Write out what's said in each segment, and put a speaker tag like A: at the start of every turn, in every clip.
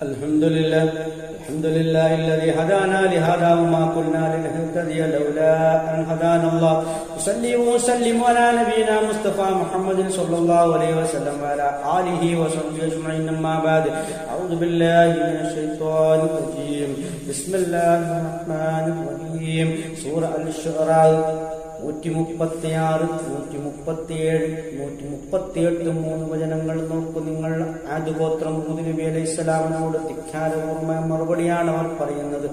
A: الحمد لله الذي هدانا لهذا وما كنا لنهتدي لولا أن هدانا الله. أصلي وأسلم على نبينا مصطفى محمد صلى الله عليه وسلم وعلى آله وصحبه أجمعين. أما بعد، أعوذ بالله من الشيطان الرجيم. بسم الله الرحمن الرحيم. സൂറ അൽ-ശുഅറ 136, 137, 138 മൂന്ന് വചനങ്ങൾ നോക്കൂ നിങ്ങൾ. ആദ് ഗോത്രം ഹൂദ് നബി അലൈഹിസ്സലാമിനോട് ധിക്കാരപൂർവമായ മറുപടിയാണ് അവർ പറയുന്നത്.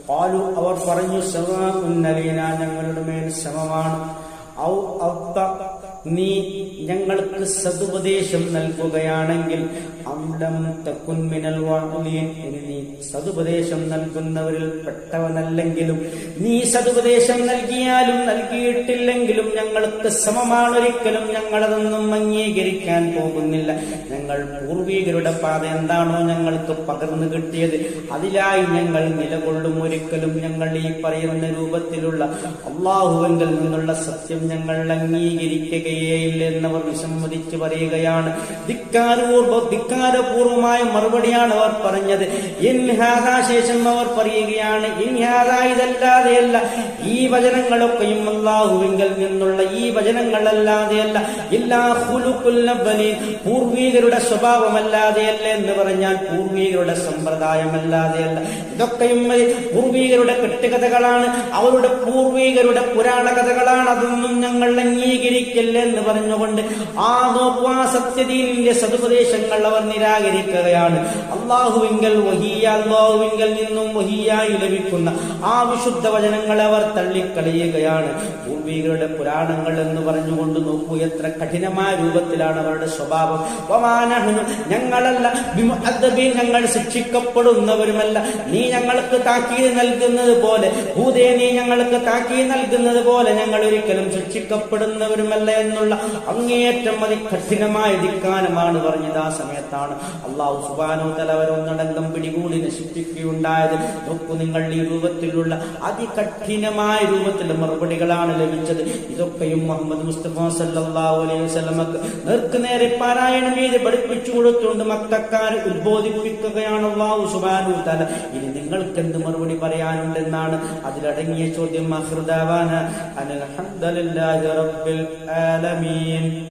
A: ഖാലു, അവർ പറഞ്ഞു, സവാഉൻ അലൈനാ, ഞങ്ങളുടെ മേൽ സമമാണ്. ഔ അത്ത, നീ ഞങ്ങൾക്ക് സതുപദേശം നൽകുകയാണെങ്കിൽ, അംലം തകുൻ മിനൽ വാഇലീൻ, നീ സതുപദേശം നൽകുന്നവരിൽ പെട്ടവനല്ലെങ്കിലും, നീ സതുപദേശം നൽകിയാലും നൽകിയിട്ടില്ലെങ്കിലും ഞങ്ങൾക്ക് സമമാണ്. ഒരിക്കലും ഞങ്ങളതൊന്നും അംഗീകരിക്കാൻ പോകുന്നില്ല. ഞങ്ങൾ പൂർവികരുടെ പാത എന്താണോ ഞങ്ങൾക്ക് പകർന്നു കിട്ടിയത് അതിലായി ഞങ്ങൾ നിലകൊള്ളും. ഒരിക്കലും ഞങ്ങൾ ഈ പറയുന്ന രൂപത്തിലുള്ള അള്ളാഹുവിങ്കിൽ നിന്നുള്ള സത്യം ഞങ്ങൾ അംഗീകരിക്കുകയില്ല എന്നവർ വിസമ്മതിച്ച് പറയുകയാണ്. ധിക്കാരപൂർവമായ മറുപടിയാണ് അവർ പറഞ്ഞത്. ശേഷം അവർ പറയുകയാണ്, ഇതല്ലാതെയല്ല, ഈ വചനങ്ങളൊക്കെയും അല്ലാഹുവിങ്കൽ നിന്നുള്ള ഈ വചനങ്ങളല്ലാതെയല്ല, പൂർവീകരുടെ സ്വഭാവമല്ലാതെയല്ല എന്ന് പറഞ്ഞാൽ പൂർവീകരുടെ സമ്പ്രദായമല്ലാതെയല്ല. ഇതൊക്കെയും പൂർവീകരുടെ കെട്ടുകഥകളാണ്, അവരുടെ പൂർവീകരുടെ പുരാണ കഥകളാണ്. അതൊന്നും ഞങ്ങൾ അംഗീകരിക്കില്ല എന്ന് പറഞ്ഞുകൊണ്ട് ആ സത്യദീനിന്റെ സതുപദേശങ്ങൾ അവർ നിരാകരിക്കുകയാണ്. അള്ളാഹുവിങ്കൽ നിന്നും വഹിയായി ലഭിക്കുന്ന ആ വിശുദ്ധ വചനങ്ങൾ അവർ തള്ളിക്കളയുകയാണ്. പൂർവികരുടെ പുരാണങ്ങൾ എന്ന് പറഞ്ഞുകൊണ്ട് നോക്കൂ, എത്ര കഠിനമായ രൂപത്തിലാണ് അവരുടെ സ്വഭാവം. ഞങ്ങളല്ല ബിമുഅദ്ദബീൻ, ഞങ്ങൾ ശിക്ഷിക്കപ്പെടുന്നവരുമല്ല. നീ ഞങ്ങൾക്ക് താക്കീത് നൽകുന്നത് പോലെ, ഹൂദേ, നീ ഞങ്ങൾക്ക് താക്കീത് നൽകുന്നത് പോലെ ഞങ്ങൾ ഒരിക്കലും ശിക്ഷിക്കപ്പെടുന്നവരുമല്ല എന്നുള്ള അങ്ങേയറ്റം അതികഠിനമായ ധിക്കാരമാണ് പറഞ്ഞത്. ആ സമയത്താണ് അല്ലാഹു സുബ്ഹാനഹു വ തആല അവരൊന്നടങ്കം പിടികൂടി നശിപ്പിക്കുകയുണ്ടായത്. നോക്കൂ നിങ്ങൾ, ഈ രൂപത്തിലുള്ള അതികഠിനമായ രൂപത്തിലുള്ള മറുപടികളാണ് ലഭിച്ചത്. ഇതൊക്കെയും മുഹമ്മദ് മുസ്തഫ സല്ലല്ലാഹു അലൈഹി വസല്ലമക്ക് നേർക്കുനേരെ പാരായണം ചെയ്ത് പഠിപ്പിച്ചു കൊടുത്തുകൊണ്ട് മക്കക്കാരെ ഉദ്ബോധിപ്പിക്കുകയാണ് അല്ലാഹു സുബ്ഹാനഹു വ തആല. ഇനി നിങ്ങൾക്ക് എന്ത് മറുപടി പറയാനുണ്ടെന്നാണ് അതിലടങ്ങിയ ചോദ്യം. അൽഹംദുലില്ലാഹി റബ്ബിൽ ആലമീൻ.